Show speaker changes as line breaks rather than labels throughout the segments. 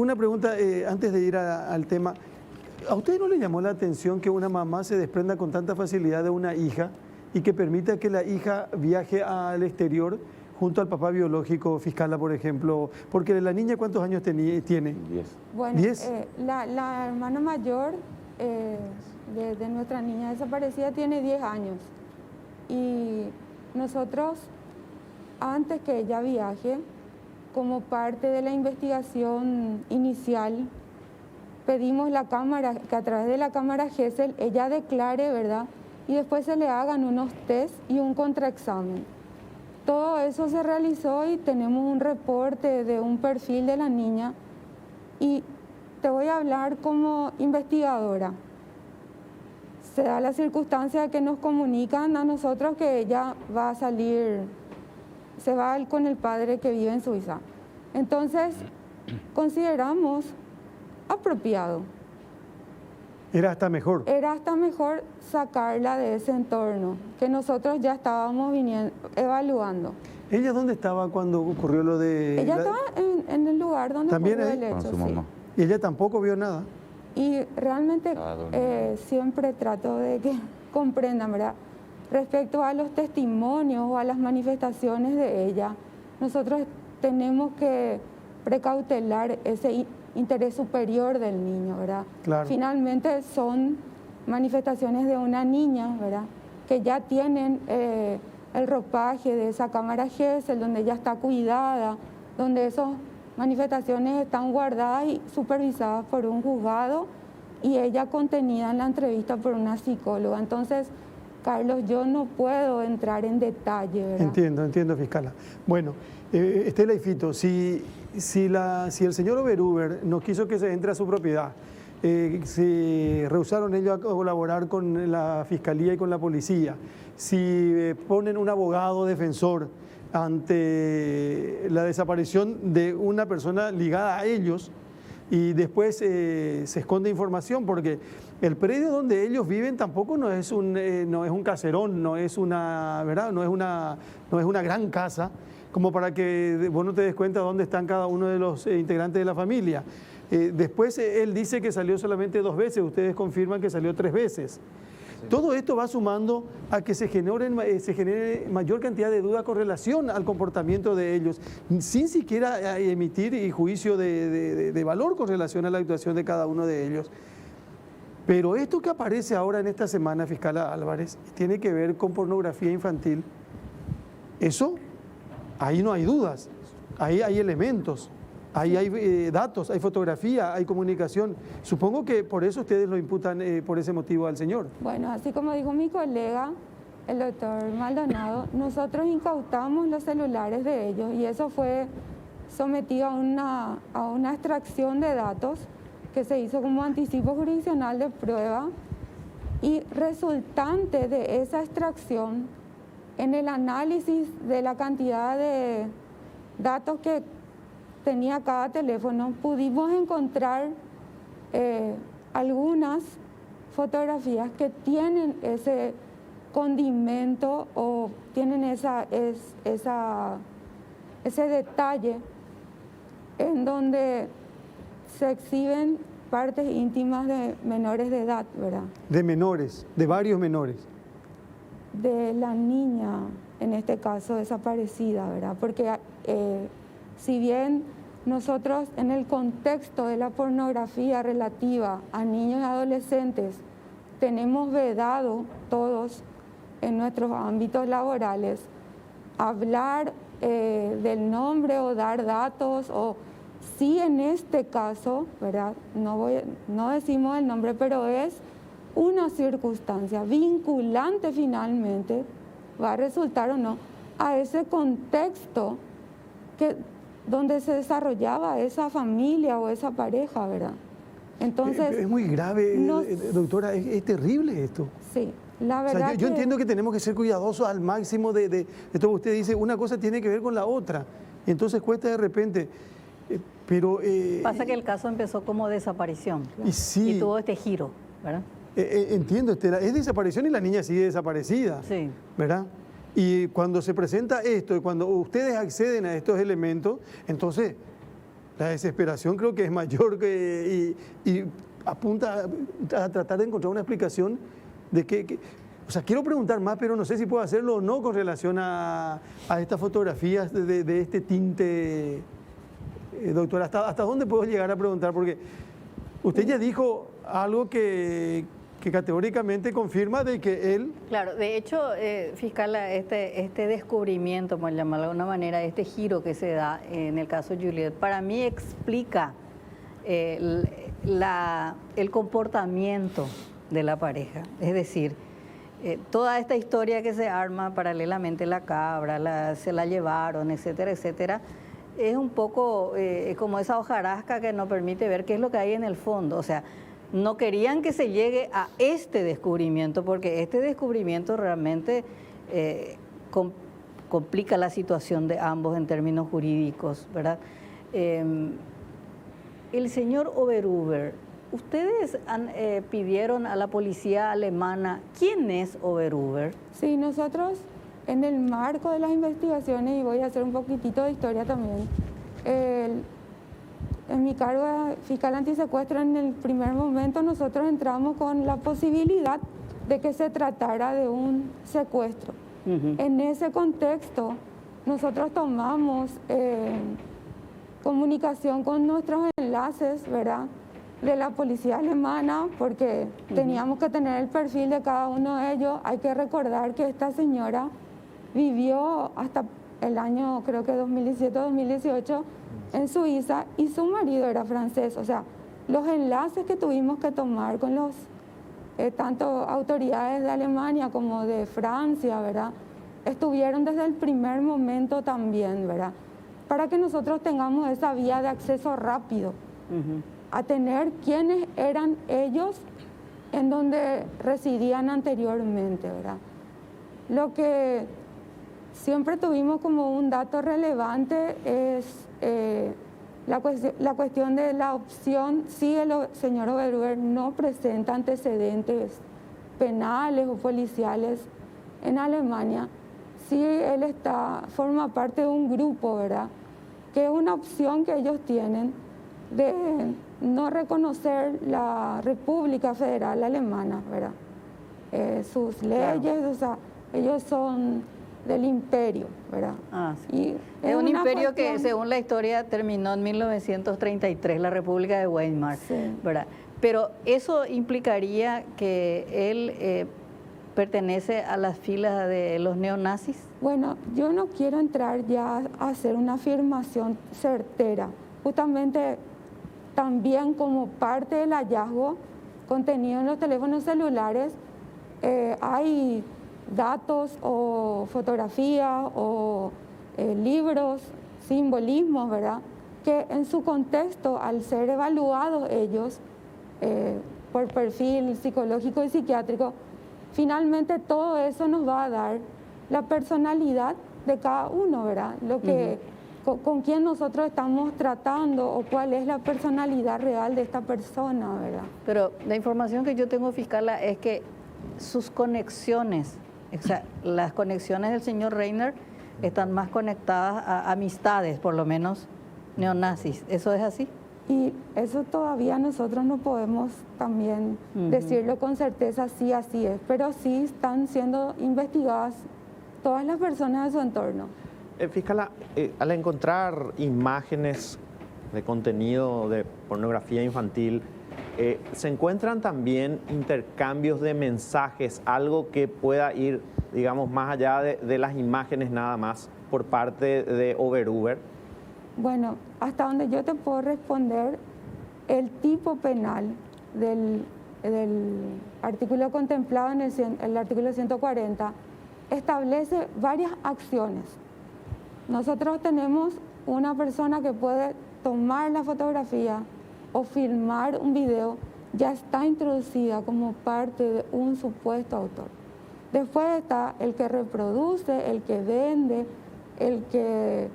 una pregunta antes de ir al tema. ¿A usted no le llamó la atención que una mamá se desprenda con tanta facilidad de una hija y que permita que la hija viaje al exterior junto al papá biológico, fiscala, por ejemplo? Porque la niña, ¿cuántos años tiene?
10.
Bueno,
¿10?
La hermana mayor de nuestra niña desaparecida tiene 10 años. Y nosotros, antes que ella viaje, como parte de la investigación inicial, pedimos la cámara, que a través de la cámara Gesell ella declare, ¿verdad? Y después se le hagan unos test y un contraexamen. Todo eso se realizó y tenemos un reporte de un perfil de la niña. Y te voy a hablar como investigadora. Se da la circunstancia de que nos comunican a nosotros que ella va a salir, se va con el padre que vive en Suiza. Entonces, consideramos apropiado.
Era hasta mejor.
Era hasta mejor sacarla de ese entorno que nosotros ya estábamos evaluando.
¿Ella dónde estaba cuando ocurrió lo de...?
Ella estaba en el lugar donde
¿También
ocurrió
ahí?
el hecho,
Con su
sí.
mamá.
Y ella tampoco vio nada.
Y realmente siempre trato de que comprendan, ¿verdad? Respecto a los testimonios o a las manifestaciones de ella, nosotros tenemos que precautelar ese interés superior del niño, ¿verdad?
Claro.
Finalmente son manifestaciones de una niña, ¿verdad? Que ya tienen el ropaje de esa cámara Gesell, donde ya está cuidada, donde esas manifestaciones están guardadas y supervisadas por un juzgado y ella contenida en la entrevista por una psicóloga. Entonces, Carlos, yo no puedo entrar en detalle, ¿verdad?
Entiendo, fiscala. Bueno, Estela y Fito, si el señor Oberhuber no quiso que se entre a su propiedad, si rehusaron ellos a colaborar con la fiscalía y con la policía, si ponen un abogado defensor ante la desaparición de una persona ligada a ellos y después se esconde información, porque el predio donde ellos viven tampoco no es un caserón, no es una, ¿verdad? No es una gran casa como para que vos no te des cuenta dónde están cada uno de los integrantes de la familia. Después él dice que salió solamente 2 veces, ustedes confirman que salió 3 veces. Todo esto va sumando a que se genere mayor cantidad de dudas con relación al comportamiento de ellos, sin siquiera emitir juicio de valor con relación a la actuación de cada uno de ellos. Pero esto que aparece ahora en esta semana, fiscal Álvarez, tiene que ver con pornografía infantil. Eso, ahí no hay dudas, ahí hay elementos. Ahí hay datos, hay fotografía, hay comunicación. Supongo que por eso ustedes lo imputan por ese motivo al señor.
Bueno, así como dijo mi colega, el doctor Maldonado, nosotros incautamos los celulares de ellos y eso fue sometido a una extracción de datos que se hizo como anticipo jurisdiccional de prueba y resultante de esa extracción, en el análisis de la cantidad de datos que tenía cada teléfono, pudimos encontrar algunas fotografías que tienen ese condimento o tienen ese detalle en donde se exhiben partes íntimas de menores de edad, ¿verdad?
De menores, de varios menores.
De la niña, en este caso desaparecida, ¿verdad? Porque si bien nosotros en el contexto de la pornografía relativa a niños y adolescentes tenemos vedado todos en nuestros ámbitos laborales hablar del nombre o dar datos, o sí en este caso, ¿verdad? No decimos el nombre, pero es una circunstancia vinculante finalmente, va a resultar o no, a ese contexto donde se desarrollaba esa familia o esa pareja, ¿verdad? Entonces,
es muy grave, doctora, es terrible esto.
Sí, la verdad.
O sea, yo entiendo que tenemos que ser cuidadosos al máximo de esto. Usted dice, una cosa tiene que ver con la otra, y entonces cuesta de repente. Pero
pasa que el caso empezó como desaparición
y
tuvo este giro, ¿verdad?
Entiendo, Estela, es desaparición y la niña sigue desaparecida,
sí,
¿verdad? Y cuando se presenta esto, y cuando ustedes acceden a estos elementos, entonces la desesperación creo que es mayor y apunta a tratar de encontrar una explicación de o sea, quiero preguntar más, pero no sé si puedo hacerlo o no con relación a estas fotografías de este tinte. Doctora, ¿hasta dónde puedo llegar a preguntar? Porque usted ya dijo algo que categóricamente confirma de que él...
Claro, de hecho, fiscal, este descubrimiento, por llamarlo de alguna manera, este giro que se da en el caso Juliet, para mí explica el comportamiento de la pareja. Es decir, toda esta historia que se arma paralelamente, la cabra, se la llevaron, etcétera, etcétera, es un poco como esa hojarasca que nos permite ver qué es lo que hay en el fondo. O sea, no querían que se llegue a este descubrimiento, porque este descubrimiento realmente complica la situación de ambos en términos jurídicos, ¿verdad? El señor Oberhuber, ustedes pidieron a la policía alemana, ¿quién es Oberhuber?
Sí, nosotros en el marco de las investigaciones, y voy a hacer un poquitito de historia también, en mi cargo de fiscal antisecuestro, en el primer momento nosotros entramos con la posibilidad de que se tratara de un secuestro. En ese contexto, nosotros tomamos comunicación con nuestros enlaces, ¿verdad?, de la policía alemana, porque teníamos que tener el perfil de cada uno de ellos. Hay que recordar que esta señora vivió hasta el año, creo que 2017-2018, en Suiza, y su marido era francés. O sea, los enlaces que tuvimos que tomar con los tanto autoridades de Alemania como de Francia, ¿verdad?, estuvieron desde el primer momento también, ¿verdad?, para que nosotros tengamos esa vía de acceso rápido a tener quiénes eran ellos en donde residían anteriormente, ¿verdad? Lo que siempre tuvimos como un dato relevante es la cuestión de la opción, si el señor Oberhuber no presenta antecedentes penales o policiales en Alemania, si él forma parte de un grupo, ¿verdad?, que es una opción que ellos tienen de no reconocer la República Federal Alemana, ¿verdad? Sus leyes, claro. O sea, ellos son del imperio, ¿verdad?
Sí. Y es un imperio que, según la historia, terminó en 1933, la República de Weimar, sí, ¿verdad? Pero eso implicaría que él pertenece a las filas de los neonazis.
Bueno, yo no quiero entrar ya a hacer una afirmación certera. Justamente también como parte del hallazgo contenido en los teléfonos celulares, hay datos o fotografías o libros, simbolismos, ¿verdad?, que en su contexto, al ser evaluados ellos por perfil psicológico y psiquiátrico, finalmente todo eso nos va a dar la personalidad de cada uno, ¿verdad? Lo que, con quién nosotros estamos tratando o cuál es la personalidad real de esta persona, ¿verdad?
Pero la información que yo tengo, fiscal, es que sus conexiones, o sea, las conexiones del señor Reiner están más conectadas a amistades, por lo menos neonazis. ¿Eso es así?
Y eso todavía nosotros no podemos también decirlo con certeza, sí, así es, pero sí están siendo investigadas todas las personas de su entorno.
Fiscal, al encontrar imágenes de contenido de pornografía infantil, ¿se encuentran también intercambios de mensajes, algo que pueda ir, digamos, más allá de las imágenes nada más, por parte de Oberhuber?
Bueno, hasta donde yo te puedo responder, el tipo penal del artículo contemplado en el artículo 140 establece varias acciones. Nosotros tenemos una persona que puede tomar la fotografía o filmar un video, ya está introducida como parte de un supuesto autor. Después está el que reproduce, el que vende, el que...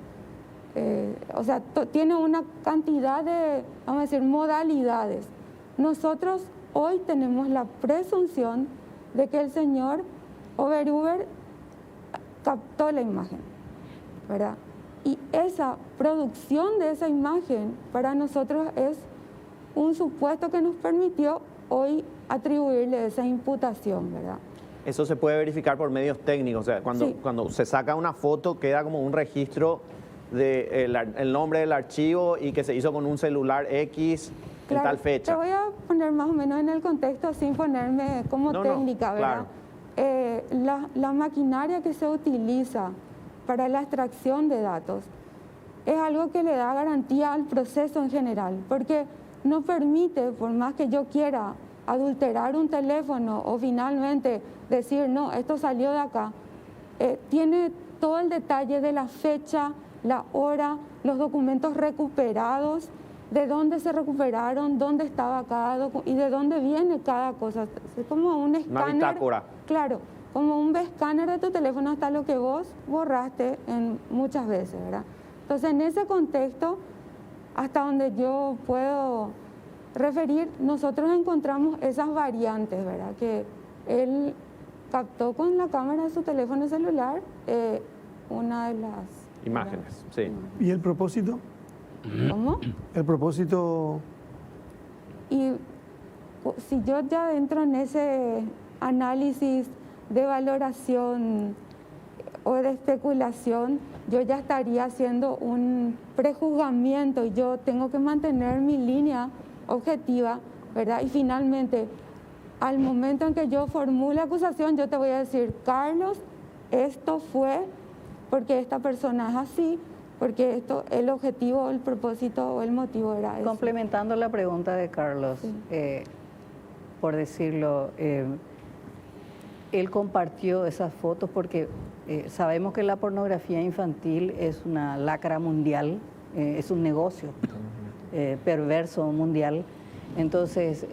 o sea, tiene una cantidad de, vamos a decir, modalidades. Nosotros hoy tenemos la presunción de que el señor Oberhuber captó la imagen, ¿verdad? Y esa producción de esa imagen para nosotros es un supuesto que nos permitió hoy atribuirle esa imputación, ¿verdad?
Eso se puede verificar por medios técnicos. O sea,
Sí.
cuando se saca una foto queda como un registro de el nombre del archivo y que se hizo con un celular X en
Claro,
tal fecha.
Te voy a poner más o menos en el contexto sin ponerme como
No,
técnica, ¿verdad? La maquinaria que se utiliza para la extracción de datos es algo que le da garantía al proceso en general, porque no permite, por más que yo quiera adulterar un teléfono o finalmente decir, no, esto salió de acá, tiene todo el detalle de la fecha, la hora, los documentos recuperados, de dónde se recuperaron, dónde estaba cada y de dónde viene cada cosa. Es como un escáner.
Una bitácora.
Claro, como un escáner de tu teléfono hasta lo que vos borraste muchas veces, ¿verdad? Entonces, en ese contexto, hasta donde yo puedo referir, nosotros encontramos esas variantes, ¿verdad? Que él captó con la cámara de su teléfono celular una de las
Imágenes, sí.
¿Y el propósito?
¿Cómo?
El propósito,
Y si yo ya entro en ese análisis de valoración o de especulación, yo ya estaría haciendo un prejuzgamiento y yo tengo que mantener mi línea objetiva, ¿verdad? Y finalmente, al momento en que yo formule acusación, yo te voy a decir, Carlos, esto fue porque esta persona es así, porque esto, el objetivo, el propósito o el motivo era eso.
Complementando la pregunta de Carlos,
Sí.
por decirlo, él compartió esas fotos porque sabemos que la pornografía infantil es una lacra mundial, es un negocio perverso mundial. Entonces,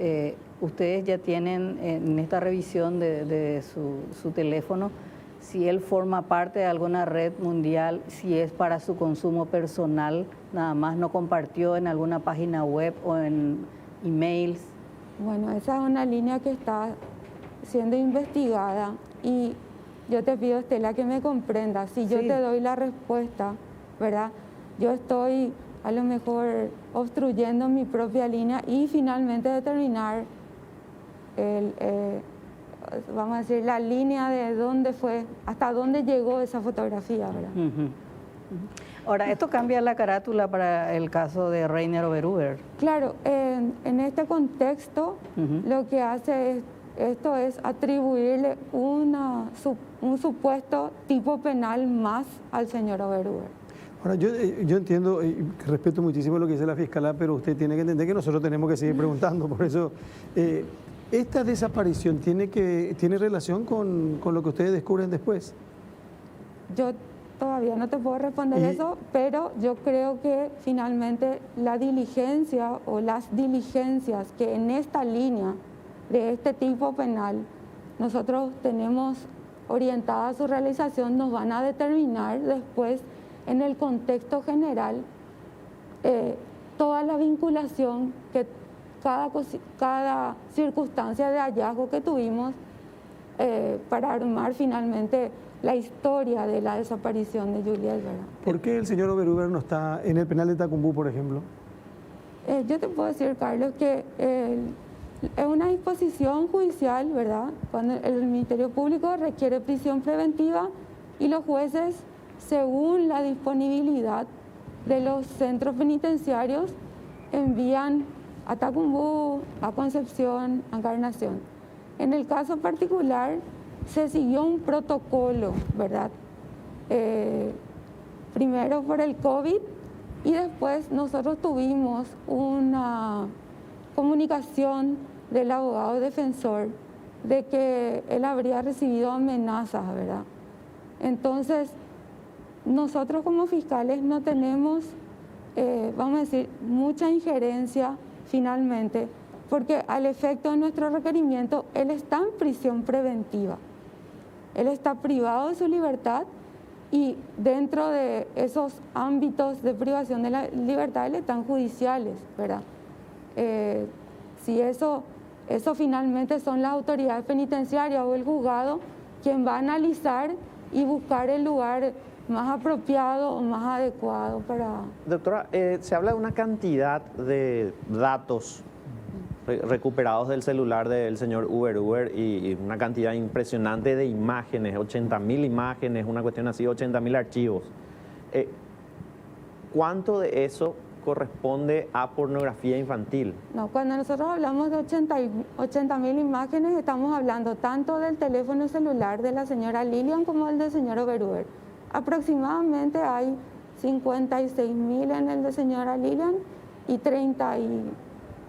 ustedes ya tienen en esta revisión de su teléfono, si él forma parte de alguna red mundial, si es para su consumo personal, nada más no compartió en alguna página web o en emails.
Bueno, esa es una línea que está siendo investigada y yo te pido, Estela, que me comprendas. Si yo
Sí.
te doy la respuesta, ¿verdad? Yo estoy a lo mejor obstruyendo mi propia línea y finalmente determinar vamos a decir, la línea de dónde fue, hasta dónde llegó esa fotografía, ¿verdad?
Ujú. Ahora, esto cambia la carátula para el caso de Reiner Oberhuber.
Claro, en este contexto lo que hace esto es atribuirle un supuesto tipo penal más al señor Oberhuber.
ahora yo entiendo y respeto muchísimo lo que dice la fiscalía, pero usted tiene que entender que nosotros tenemos que seguir preguntando, por eso esta desaparición tiene relación con lo que ustedes descubren después.
Yo todavía no te puedo responder eso, pero yo creo que finalmente la diligencia o las diligencias que en esta línea de este tipo penal nosotros tenemos orientada su realización nos van a determinar después en el contexto general toda la vinculación que cada circunstancia de hallazgo que tuvimos para armar finalmente la historia de la desaparición de Juliet, ¿verdad?
¿Por qué el señor Oberhuber no está en el penal de Tacumbú, por ejemplo?
Yo te puedo decir, Carlos, que es una disposición judicial, ¿verdad? Cuando el Ministerio Público requiere prisión preventiva y los jueces, según la disponibilidad de los centros penitenciarios, envían a Tacumbú, a Concepción, a Encarnación. En el caso particular, se siguió un protocolo, ¿verdad? Primero por el COVID y después nosotros tuvimos una comunicación del abogado defensor de que él habría recibido amenazas, ¿verdad? Entonces, nosotros como fiscales no tenemos, vamos a decir, mucha injerencia finalmente, porque al efecto de nuestro requerimiento, él está en prisión preventiva. Él está privado de su libertad y dentro de esos ámbitos de privación de la libertad, él están judiciales, ¿verdad? Si eso finalmente son las autoridades penitenciarias o el juzgado quien va a analizar y buscar el lugar más apropiado o más adecuado para...
Doctora, se habla de una cantidad de datos recuperados del celular del señor Uber y una cantidad impresionante de imágenes, 80.000 imágenes, una cuestión así, 80.000 archivos. ¿Cuánto de eso corresponde a pornografía infantil?
No, cuando nosotros hablamos de 80.000 imágenes, estamos hablando tanto del teléfono celular de la señora Lilian como del señor Oberuber. Aproximadamente hay 56.000 en el de señora Lilian y 30 y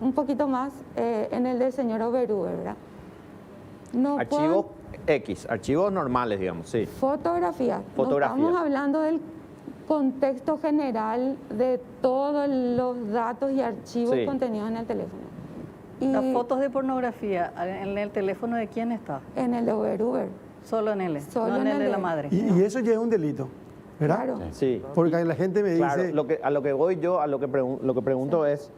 un poquito más en el del señor Oberuber, ¿verdad? No
Archivos X, archivos normales, digamos, sí.
Fotografías.
Fotografías.
No estamos hablando del contexto general de todos los datos y archivos
Sí.
contenidos en el teléfono. Y
Las fotos de pornografía, ¿en el teléfono de quién está?
en el de Uber.
Solo en él,
Solo
no en
en
el de
el
la
de-
madre.
Y eso ya es un delito, ¿verdad?
Claro.
Sí.
Porque la gente me
Claro,
dice...
a lo que voy yo, lo que pregunto es,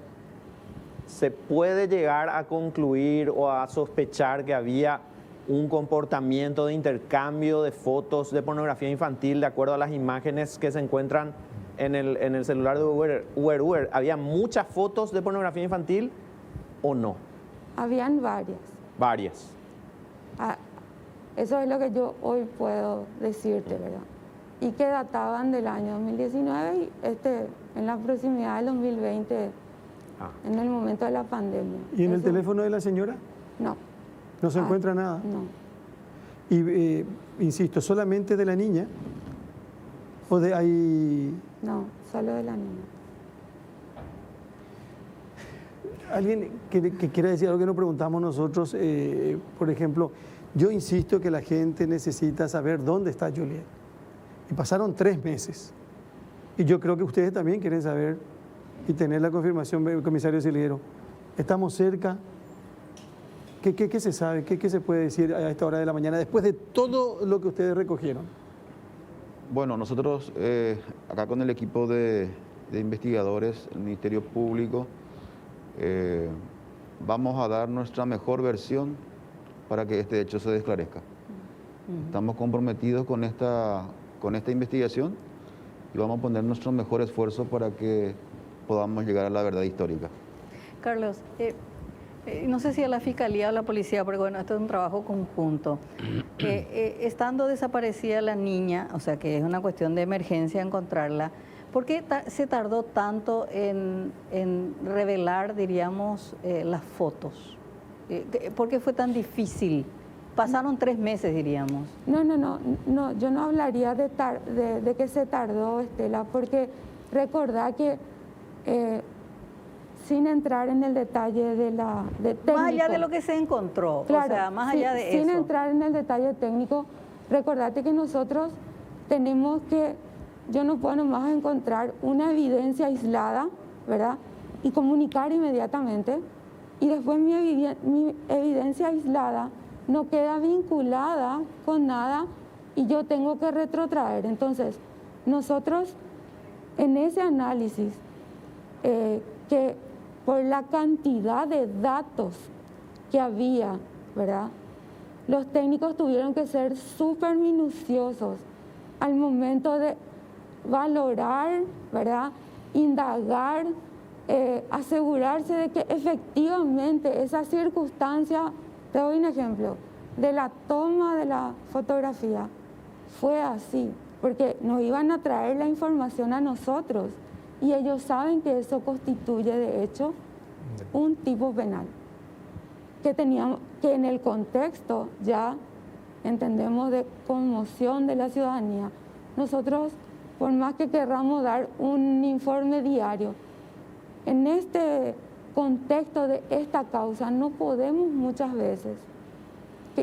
¿se puede llegar a concluir o a sospechar que había un comportamiento de intercambio de fotos de pornografía infantil de acuerdo a las imágenes que se encuentran en el celular de Uber? ¿Había muchas fotos de pornografía infantil o no?
Habían varias.
Varias.
Ah, eso es lo que yo hoy puedo decirte, ¿verdad? Y que databan del año 2019 y en la proximidad del 2020,
Ah.
en el momento de la pandemia.
¿Y en el
Eso-
teléfono de la señora?
No.
No se
Ah,
encuentra nada.
No.
Y insisto, ¿solamente de la niña? ¿O de ahí
No, solo de la niña.
alguien que quiera decir algo que nos preguntamos nosotros? Por ejemplo, yo insisto que la gente necesita saber dónde está Juliet. Y pasaron 3 meses. Y yo creo que ustedes también quieren saber y tener la confirmación del comisario Silguero. ¿Estamos cerca? ¿Qué se sabe? ¿Qué se puede decir a esta hora de la mañana después de todo lo que ustedes recogieron?
Bueno, nosotros acá con el equipo de investigadores, el Ministerio Público, vamos a dar nuestra mejor versión para que este hecho se esclarezca. Estamos comprometidos con esta investigación y vamos a poner nuestro mejor esfuerzo para que podamos llegar a la verdad histórica.
Carlos, no sé si a la Fiscalía o a la Policía, porque bueno, esto es un trabajo conjunto. Estando desaparecida la niña, o sea que es una cuestión de emergencia encontrarla, ¿por qué se tardó tanto en revelar, diríamos, las fotos? ¿Por qué fue tan difícil? Pasaron 3 meses, diríamos.
No, yo no hablaría de que se tardó, Estela, porque recordá que sin entrar en el detalle de técnico,
Más allá de lo que se encontró,
claro,
o sea, más allá de
sin
eso.
entrar en el detalle técnico, recordate que nosotros tenemos que, yo no puedo nomás encontrar una evidencia aislada, ¿verdad? Y comunicar inmediatamente, y después mi evidencia aislada no queda vinculada con nada y yo tengo que retrotraer. Entonces, nosotros en ese análisis, que por la cantidad de datos que había, ¿verdad? Los técnicos tuvieron que ser súper minuciosos al momento de valorar, ¿verdad? Indagar, asegurarse de que efectivamente esa circunstancia, te doy un ejemplo, de la toma de la fotografía, fue así, porque nos iban a traer la información a nosotros y ellos saben que eso constituye de hecho un tipo penal, que en el contexto ya entendemos de conmoción de la ciudadanía. Nosotros, por más que querramos dar un informe diario, en este contexto de esta causa no podemos muchas veces,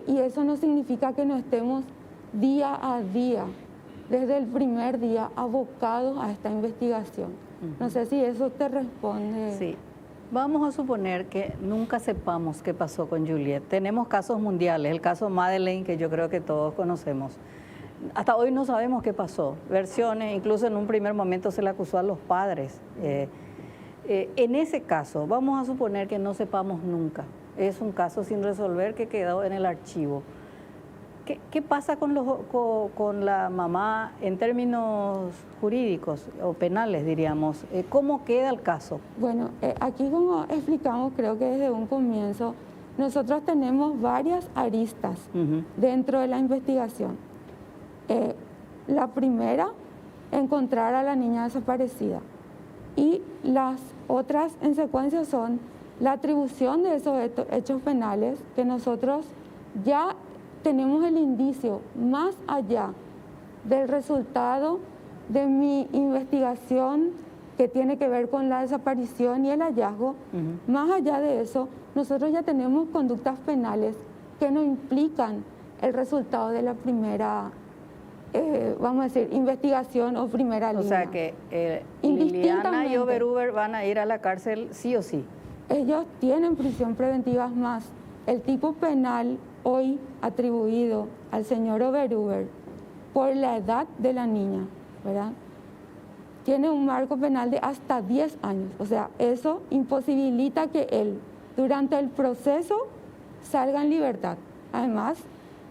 y eso no significa que no estemos día a día, desde el primer día, abocados a esta investigación. No sé si eso te responde.
Sí. Vamos a suponer que nunca sepamos qué pasó con Juliet. Tenemos casos mundiales, el caso Madeleine, que yo creo que todos conocemos. Hasta hoy no sabemos qué pasó. Versiones, incluso en un primer momento se le acusó a los padres. En ese caso, vamos a suponer que no sepamos nunca. Es un caso sin resolver que quedó en el archivo. ¿Qué pasa con la mamá en términos jurídicos o penales, diríamos? ¿Cómo queda el caso?
Bueno, aquí como explicamos, creo que desde un comienzo, nosotros tenemos varias aristas dentro de la investigación. La primera, encontrar a la niña desaparecida. Y las otras en secuencia son la atribución de esos hechos penales, que nosotros ya tenemos el indicio más allá del resultado de mi investigación que tiene que ver con la desaparición y el hallazgo. Más allá de eso, nosotros ya tenemos conductas penales que no implican el resultado de la primera, vamos a decir, investigación o primera línea.
O sea que Liliana y Oberhuber van a ir a la cárcel sí o sí.
Ellos tienen prisión preventiva más. El tipo penal hoy atribuido al señor Oberhuber por la edad de la niña, ¿verdad?, tiene un marco penal de hasta 10 años. O sea, eso imposibilita que él, durante el proceso, salga en libertad. Además,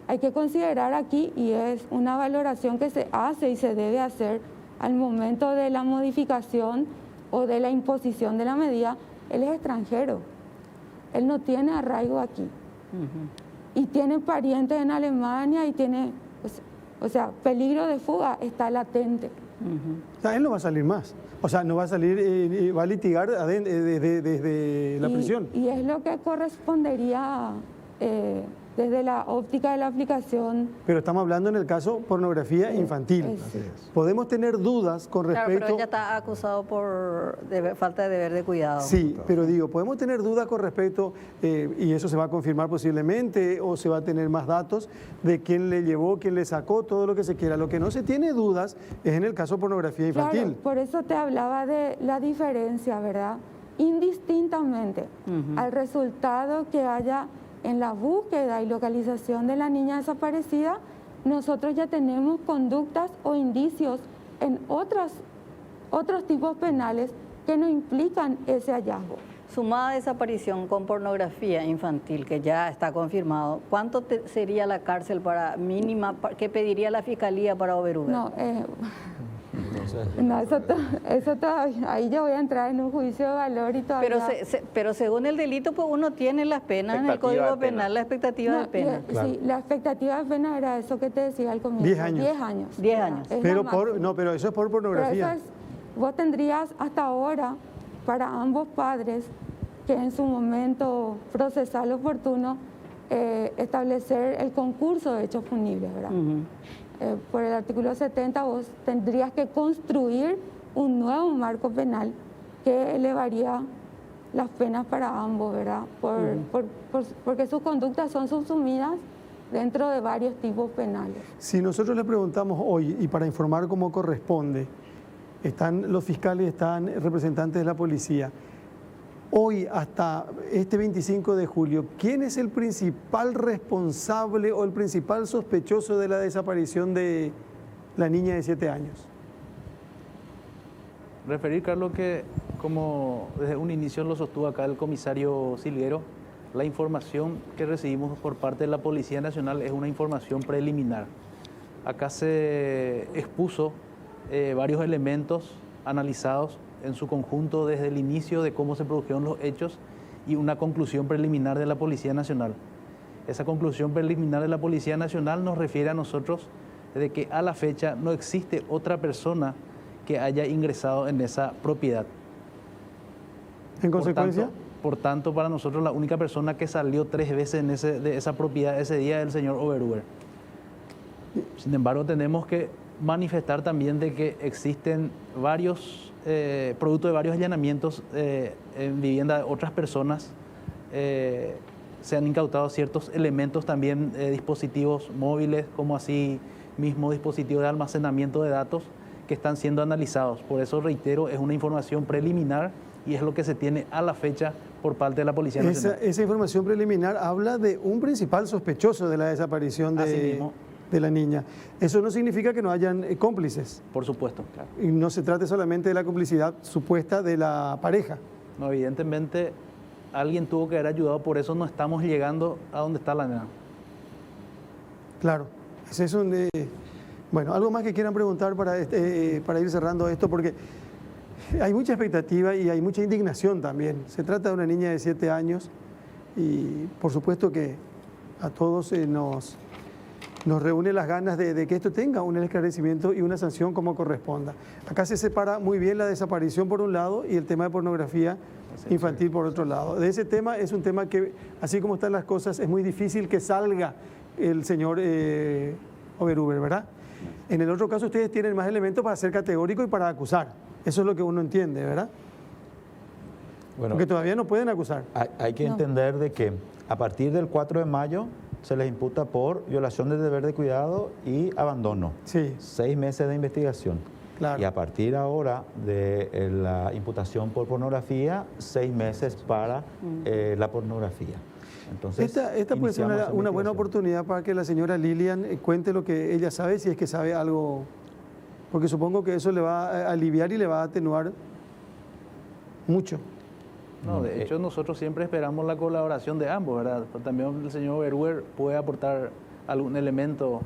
hay que considerar aquí, y es una valoración que se hace y se debe hacer al momento de la modificación o de la imposición de la medida, él es extranjero. Él no tiene arraigo aquí. Y tiene parientes en Alemania y tiene, o sea, peligro de fuga está latente.
O sea, él no va a salir más. O sea, no va a salir, va a litigar desde la prisión.
Y es lo que correspondería desde la óptica de la aplicación.
Pero estamos hablando en el caso pornografía infantil. Podemos tener dudas con respecto...
Claro, pero ella está acusado por falta de deber de cuidado.
Sí, pero digo, podemos tener dudas con respecto, y eso se va a confirmar posiblemente, o se va a tener más datos de quién le llevó, quién le sacó, todo lo que se quiera. Lo que no se tiene dudas es en el caso pornografía infantil.
Claro, por eso te hablaba de la diferencia, ¿verdad? Indistintamente al resultado que haya en la búsqueda y localización de la niña desaparecida, nosotros ya tenemos conductas o indicios en otros tipos penales que no implican ese hallazgo.
Sumada desaparición con pornografía infantil, que ya está confirmado, ¿cuánto sería la cárcel para mínima que pediría la Fiscalía para Oberhuber?
No, eso todavía, ahí yo voy a entrar en un juicio de valor y todavía...
Pero según el delito, pues uno tiene las penas en el Código Penal, la expectativa de pena.
Sí, la expectativa de pena era eso que te decía al comienzo.
10 años.
10 años.
10 años.
Pero eso es por pornografía.
Pero eso vos tendrías hasta ahora, para ambos padres, que en su momento procesal oportuno, establecer el concurso de hechos punibles, ¿verdad? Por el artículo 70 vos tendrías que construir un nuevo marco penal que elevaría las penas para ambos, ¿verdad? Porque sus conductas son subsumidas dentro de varios tipos penales.
Si nosotros le preguntamos hoy, y para informar cómo corresponde, están los fiscales, están representantes de la policía, hoy hasta este 25 de julio, ¿quién es el principal responsable o el principal sospechoso de la desaparición de la niña de 7 años?
Referir, Carlos, que como desde un inicio lo sostuvo acá el comisario Silguero, la información que recibimos por parte de la Policía Nacional es una información preliminar. Acá se expuso varios elementos analizados en su conjunto desde el inicio de cómo se produjeron los hechos y una conclusión preliminar de la Policía Nacional. Esa conclusión preliminar de la Policía Nacional nos refiere a nosotros de que a la fecha no existe otra persona que haya ingresado en esa propiedad.
¿En consecuencia?
Por tanto, para nosotros la única persona que salió 3 veces de esa propiedad ese día es el señor Oberhuber. Sin embargo, tenemos que manifestar también de que existen varios, producto de varios allanamientos en vivienda de otras personas, se han incautado ciertos elementos también, dispositivos móviles, como así mismo dispositivos de almacenamiento de datos que están siendo analizados. Por eso, reitero, es una información preliminar y es lo que se tiene a la fecha por parte de la Policía Nacional.
Esa información preliminar habla de un principal sospechoso de la desaparición de la niña. Eso no significa que no hayan cómplices.
Por supuesto, claro.
Y no se trate solamente de la complicidad supuesta de la pareja.
No, evidentemente alguien tuvo que haber ayudado, por eso no estamos llegando a donde está la nena.
Claro, ese es un... bueno, algo más que quieran preguntar para ir cerrando esto, porque hay mucha expectativa y hay mucha indignación también. Se trata de una niña de 7 años y por supuesto que a todos nos reúne las ganas de que esto tenga un esclarecimiento y una sanción como corresponda. Acá se separa muy bien la desaparición por un lado y el tema de pornografía infantil por otro lado. De ese tema es un tema que, así como están las cosas, es muy difícil que salga el señor Oberhuber, ¿verdad? En el otro caso ustedes tienen más elementos para ser categórico y para acusar. Eso es lo que uno entiende, ¿verdad?
Bueno,
Porque todavía no pueden acusar.
hay que entender de que a partir del 4 de mayo se les imputa por violación del deber de cuidado y abandono.
Sí.
6 meses de investigación.
Claro.
Y a partir ahora de la imputación por pornografía, 6 meses para la pornografía. Entonces,
Esta puede ser
iniciamos
una buena
investigación.
oportunidad para que la señora Lilian cuente lo que ella sabe, si es que sabe algo, porque supongo que eso le va a aliviar y le va a atenuar mucho.
No, de hecho nosotros siempre esperamos la colaboración de ambos, ¿verdad? Pero también el señor Oberhuber puede aportar algún elemento.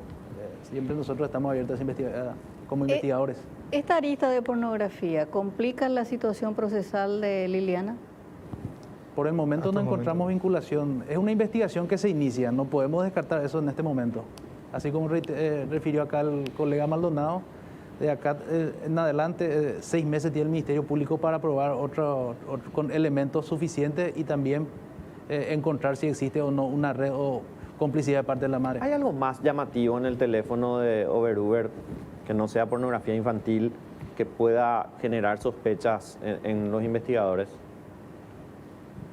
Siempre nosotros estamos abiertos a investigar como investigadores.
¿Esta arista de pornografía complica la situación procesal de Liliana?
Por el momento no encontramos vinculación. Es una investigación que se inicia, no podemos descartar eso en este momento. Así como refirió acá el colega Maldonado, de acá en adelante 6 meses tiene el Ministerio Público para probar otro con elementos suficientes y también encontrar si existe o no una red o complicidad de parte de la madre.
¿Hay algo más llamativo en el teléfono de Oberhuber que no sea pornografía infantil que pueda generar sospechas en los investigadores?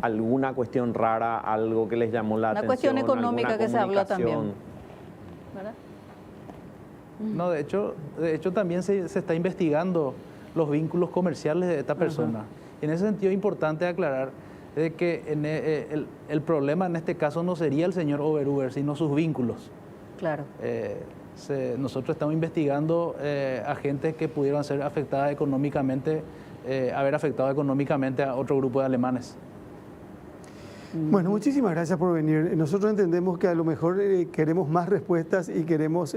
¿Alguna cuestión rara, algo que les llamó la atención?
Una cuestión económica
alguna
que se habló también.
comunicación?
¿Verdad?
No, de hecho también se está investigando los vínculos comerciales de esta persona. En ese sentido es importante aclarar de que el problema en este caso no sería el señor Oberhuber, sino sus vínculos.
Claro.
Nosotros estamos investigando agentes que pudieron ser afectadas económicamente, haber afectado económicamente a otro grupo de alemanes.
Bueno, muchísimas gracias por venir. Nosotros entendemos que a lo mejor queremos más respuestas y queremos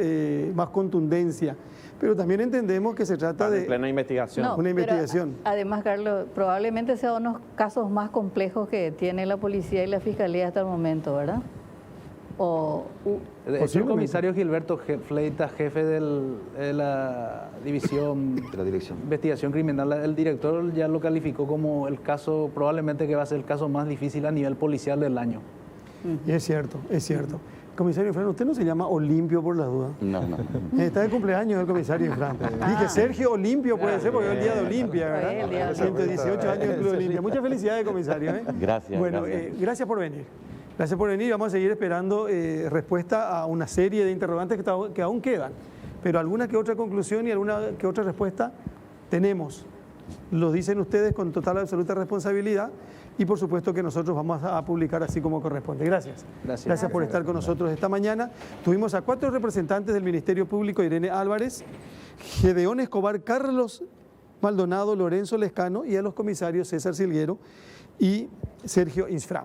más contundencia, pero también entendemos que se trata de
plena investigación.
una
pero
investigación.
Además, Carlos, probablemente sea uno de los casos más complejos que tiene la policía y la fiscalía hasta el momento, ¿verdad?
De hecho, el comisario Gilberto Fleitas, jefe de la división
De la dirección.
investigación criminal, el director ya lo calificó como el caso, probablemente que va a ser el caso más difícil a nivel policial del año.
Y es cierto, es cierto. Comisario Infran, ¿usted no se llama Olimpio por las dudas?
No.
Está de cumpleaños el comisario Infran. Dije, Sergio Olimpio puede ser porque es el día de Olimpia, ¿verdad?
El día de
118 años del Club Olimpia. Muchas felicidades, comisario.
Gracias.
Bueno,
gracias.
gracias por venir. Gracias por venir. Vamos a seguir esperando respuesta a una serie de interrogantes que aún quedan. Pero alguna que otra conclusión y alguna que otra respuesta tenemos. Lo dicen ustedes con total y absoluta responsabilidad y por supuesto que nosotros vamos a publicar así como corresponde. Gracias. Gracias por estar con nosotros esta mañana. Tuvimos a 4 representantes del Ministerio Público: Irene Álvarez, Gedeón Escobar, Carlos Maldonado, Lorenzo Lescano, y a los comisarios César Silguero y Sergio Infran.